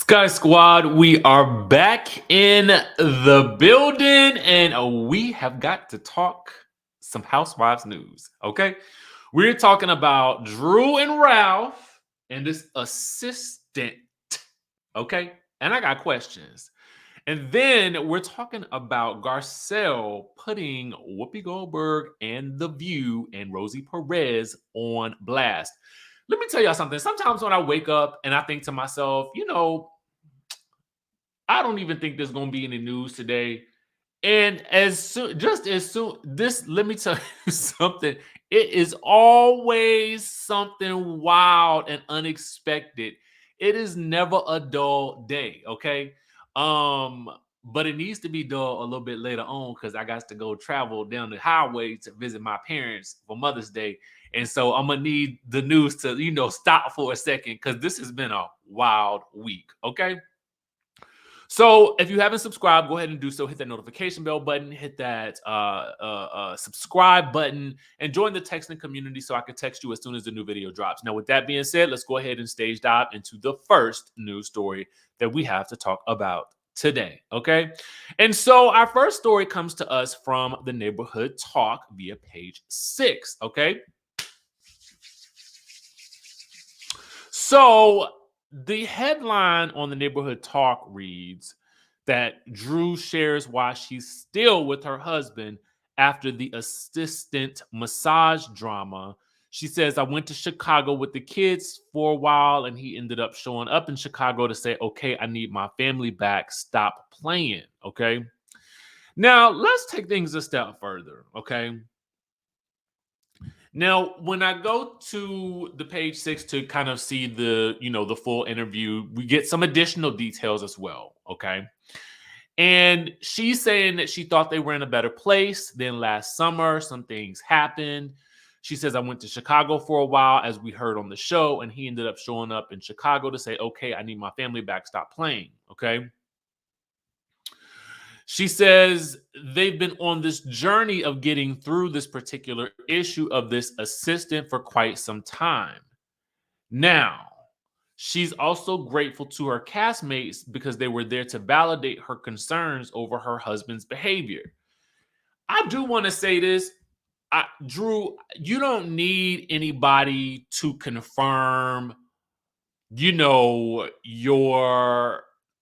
Sky Squad, we are back in the building and we have got to talk some Housewives news, okay? We're talking about Drew and Ralph and this assistant, okay? And I got questions. And then we're talking about Garcelle putting Whoopi Goldberg and The View and Rosie Perez on blast. Let me tell y'all something. Sometimes when I wake up and I think to myself, I don't even think there's going to be any news today. And just as soon, let me tell you something. It is always something wild and unexpected. It is never a dull day, okay? Um, but it needs to be dull a little bit later on because I got to go travel down the highway to visit my parents for Mother's Day. And so I'm gonna need the news to, stop for a second because this has been a wild week, okay? So if you haven't subscribed, go ahead and do so. Hit that notification bell button, hit that subscribe button, and join the texting community so I can text you as soon as the new video drops. Now, with that being said, let's go ahead and stage dive into the first news story that we have to talk about today, okay? And so our first story comes to us from the Neighborhood Talk via page 6, okay? So the headline on the Neighborhood Talk reads that Drew shares why she's still with her husband after the assistant massage drama. She says, I went to Chicago with the kids for a while, and he ended up showing up in Chicago to say, okay, I need my family back. Stop playing. Okay. Now, let's take things a step further. Okay. Now, when I go to the page 6 to kind of see the full interview, we get some additional details as well, okay? And she's saying that she thought they were in a better place. Then last summer, some things happened. She says, I went to Chicago for a while, as we heard on the show, and he ended up showing up in Chicago to say, okay, I need my family back, stop playing, okay? She says they've been on this journey of getting through this particular issue of this assistant for quite some time. Now, she's also grateful to her castmates because they were there to validate her concerns over her husband's behavior. I do want to say this. Drew, you don't need anybody to confirm, your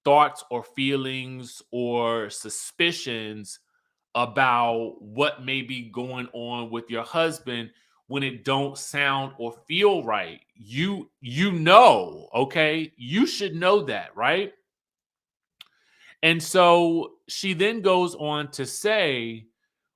thoughts or feelings or suspicions about what may be going on with your husband when it don't sound or feel right. Okay? You should know that, right? And so she then goes on to say,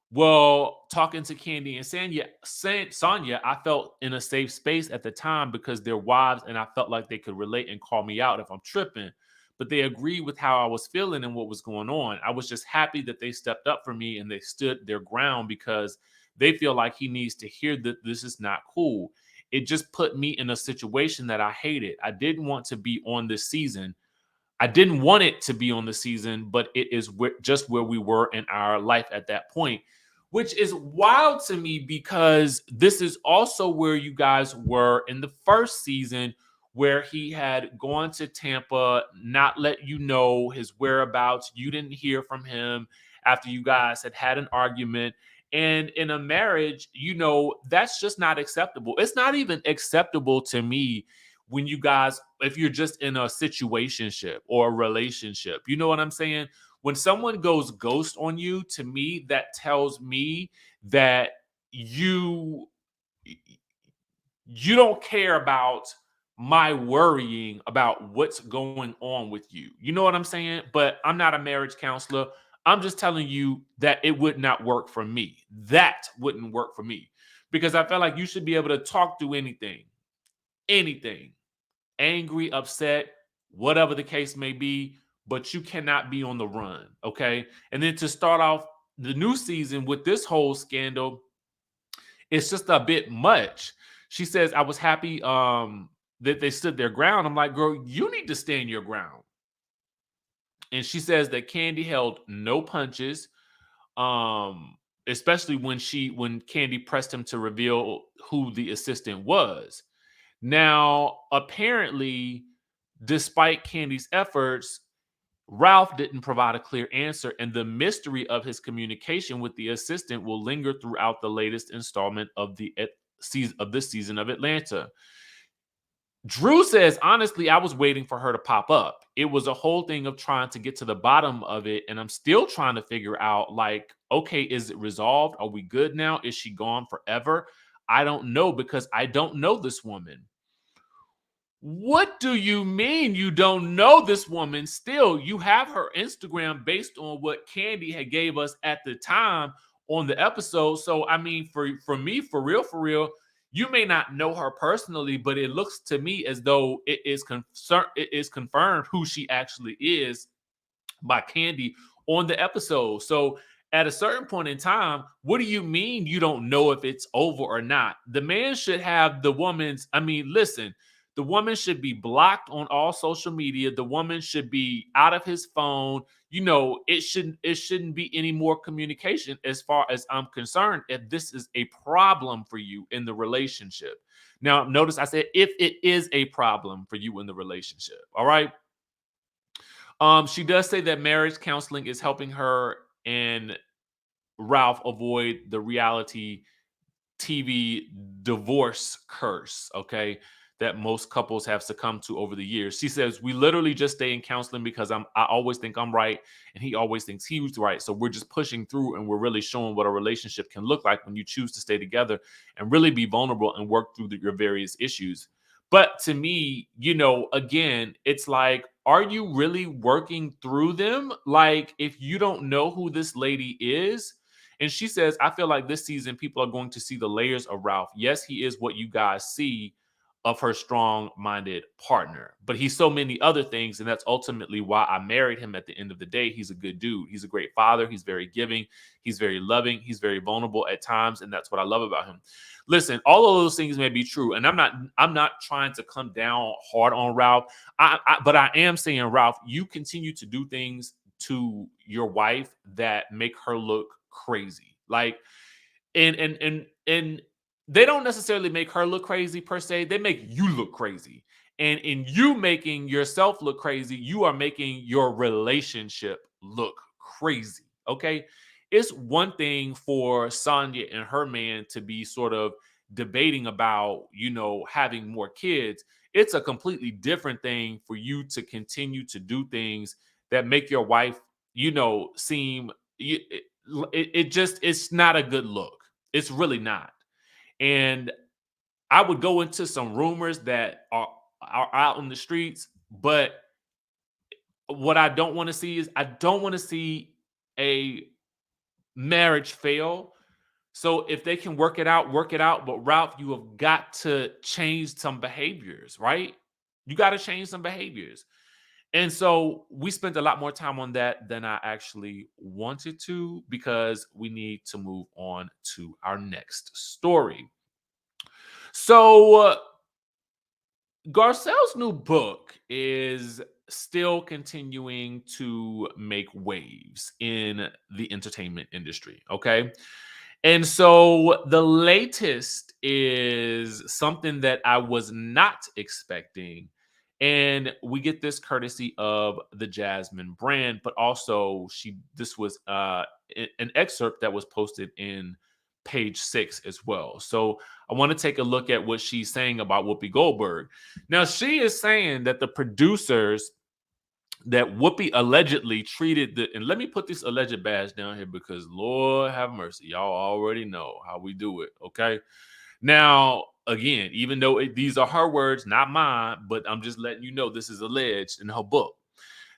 well, talking to Candy and Sonya, I felt in a safe space at the time because they're wives and I felt like they could relate and call me out if I'm tripping. But they agreed with how I was feeling and what was going on. I was just happy that they stepped up for me and they stood their ground because they feel like he needs to hear that this is not cool. It just put me in a situation that I hated. I didn't want to be on this season. I didn't want it to be on the season, but it is just where we were in our life at that point, which is wild to me because this is also where you guys were in the first season where he had gone to Tampa, not let you know his whereabouts. You didn't hear from him after you guys had an argument. And in a marriage, that's just not acceptable. It's not even acceptable to me when you guys, if you're just in a situationship or a relationship, you know what I'm saying? When someone goes ghost on you, to me, that tells me that you you don't care about my worrying about what's going on with you. You know what I'm saying? But I'm not a marriage counselor. I'm just telling you that it would not work for me. That wouldn't work for me because I felt like you should be able to talk through anything, angry, upset, whatever the case may be, but you cannot be on the run, okay? And then to start off the new season with this whole scandal, it's just a bit much. She says, I was happy that they stood their ground. I'm like, girl, you need to stand your ground. And she says that Candy held no punches, especially when Candy pressed him to reveal who the assistant was. Now, apparently, Despite Candy's efforts, Ralph didn't provide a clear answer, and the mystery of his communication with the assistant will linger throughout the latest installment of this season of Atlanta. Drew says, honestly, I was waiting for her to pop up. It was a whole thing of trying to get to the bottom of it. And I'm still trying to figure out, like, okay, is it resolved? Are we good now? Is she gone forever? I don't know because I don't know this woman. What do you mean you don't know this woman? Still, you have her Instagram based on what Candy had gave us at the time on the episode. So, I mean, for me, for real, you may not know her personally, but it looks to me as though it is confirmed who she actually is by Candy on the episode. So at a certain point in time, what do you mean you don't know if it's over or not? The man should have the woman's, I mean, listen, the woman should be blocked on all social media. The woman should be out of his phone. You know, it shouldn't be any more communication as far as I'm concerned if this is a problem for you in the relationship. Now, notice I said if it is a problem for you in the relationship. All right. She does say that marriage counseling is helping her and Ralph avoid the reality TV divorce curse, okay, that most couples have succumbed to over the years. She says, we literally just stay in counseling because I always think I'm right and he always thinks he's right. So we're just pushing through and we're really showing what a relationship can look like when you choose to stay together and really be vulnerable and work through your various issues. But to me, you know, again, it's like, are you really working through them? Like, if you don't know who this lady is, and she says, I feel like this season people are going to see the layers of Ralph. Yes, he is what you guys see of her strong minded partner, but he's so many other things. And that's ultimately why I married him at the end of the day. He's a good dude. He's a great father. He's very giving. He's very loving. He's very vulnerable at times. And that's what I love about him. Listen, all of those things may be true. And I'm not trying to come down hard on Ralph. But I am saying, Ralph, you continue to do things to your wife that make her look crazy. Like, and they don't necessarily make her look crazy per se. They make you look crazy. And in you making yourself look crazy, you are making your relationship look crazy. Okay. It's one thing for Sonya and her man to be sort of debating about, you know, having more kids. It's a completely different thing for you to continue to do things that make your wife, you know, seem it just it's not a good look. It's really not. And I would go into some rumors that are out in the streets, but what I don't want to see is I don't want to see a marriage fail. So if they can work it out, work it out. But Ralph, you have got to change some behaviors, right? You got to change some behaviors. And so we spent a lot more time on that than I actually wanted to because we need to move on to our next story. So Garcelle's new book is still continuing to make waves in the entertainment industry. Okay. And so the latest is something that I was not expecting. And we get this courtesy of the Jasmine brand, but also this was an excerpt that was posted in page 6 as well. So I want to take a look at what she's saying about Whoopi Goldberg. Now, she is saying that the producers that Whoopi allegedly treated and let me put this alleged badge down here because Lord have mercy, y'all already know how we do it, okay? Now, again, even though these are her words, not mine, but I'm just letting you know this is alleged in her book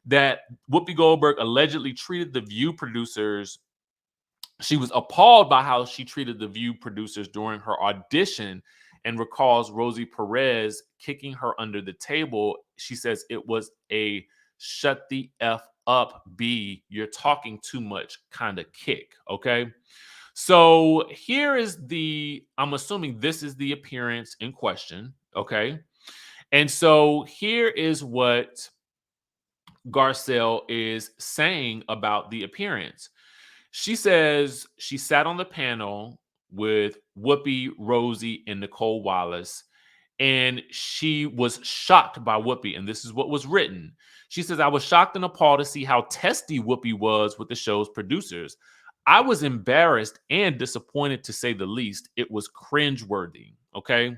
that Whoopi Goldberg allegedly treated the View producers. She was appalled by how she treated the View producers during her audition and recalls Rosie Perez kicking her under the table. She says it was a shut the F up, B, you're talking too much kind of kick. Okay. So here is I'm assuming this is the appearance in question. Okay. And so here is what Garcelle is saying about the appearance. She says she sat on the panel with Whoopi, Rosie, and Nicole Wallace. and she was shocked by Whoopi. And this is what was written. She says, I was shocked and appalled to see how testy Whoopi was with the show's producers. I was embarrassed and disappointed, to say the least. It was cringeworthy. Okay.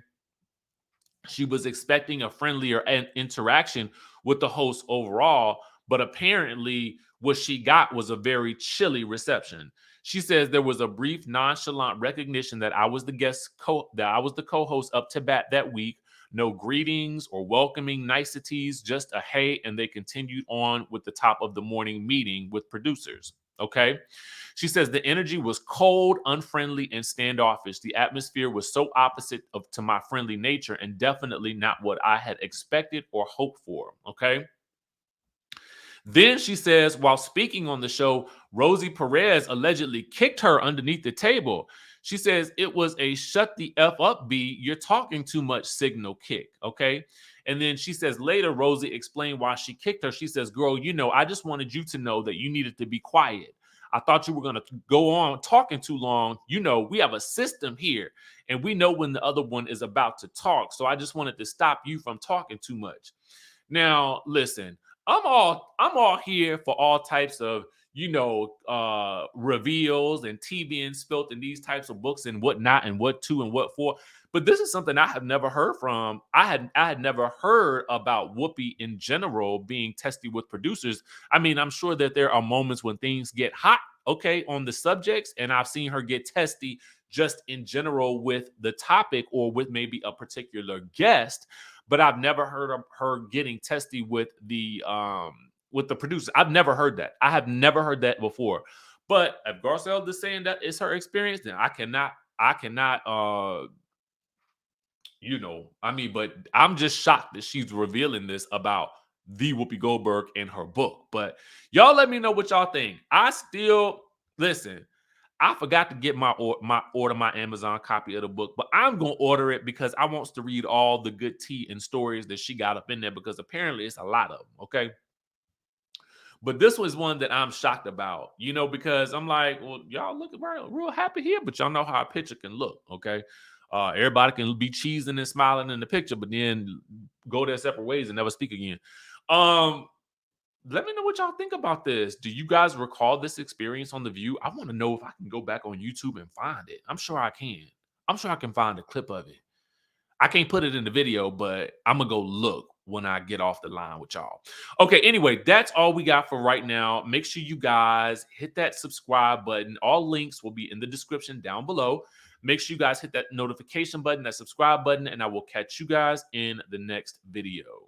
She was expecting a friendlier interaction with the host overall, but apparently what she got was a very chilly reception. She says there was a brief, nonchalant recognition that I was the that I was the co-host up to bat that week. No greetings or welcoming niceties, just a hey, and they continued on with the top of the morning meeting with producers. Okay. She says the energy was cold, unfriendly, and standoffish. The atmosphere was so opposite to my friendly nature and definitely not what I had expected or hoped for. Okay. Then she says, while speaking on the show, Rosie Perez allegedly kicked her underneath the table. She says it was a shut the F up, B, you're talking too much signal kick. Okay. And then she says later, Rosie explained why she kicked her. She says, girl, I just wanted you to know that you needed to be quiet. I thought you were going to go on talking too long. We have a system here and we know when the other one is about to talk. So I just wanted to stop you from talking too much. Now, listen, I'm all here for all types of, reveals and tea being spilt in these types of books and whatnot and what to and what for. But this is something I have never heard from. I had never heard about Whoopi in general being testy with producers. I mean, I'm sure that there are moments when things get hot, okay, on the subjects, and I've seen her get testy just in general with the topic or with maybe a particular guest. But I've never heard of her getting testy with the producer. I've never heard that. I have never heard that before. But if Garcelle is saying that it's her experience, then I cannot, but I'm just shocked that she's revealing this about the Whoopi Goldberg in her book. But y'all let me know what y'all think. Listen, I forgot to get my Amazon copy of the book, but I'm going to order it because I want to read all the good tea and stories that she got up in there, because apparently it's a lot of them, okay? But this was one that I'm shocked about, because I'm like, well, y'all look real happy here, but y'all know how a picture can look, okay? Everybody can be cheesing and smiling in the picture, but then go their separate ways and never speak again. Let me know what y'all think about this. Do you guys recall this experience on The View? I want to know if I can go back on YouTube and find it. I'm sure I can. I'm sure I can find a clip of it. I can't put it in the video, but I'm going to go look when I get off the line with y'all. Okay, anyway, that's all we got for right now. Make sure you guys hit that subscribe button. All links will be in the description down below. Make sure you guys hit that notification button, that subscribe button, and I will catch you guys in the next video.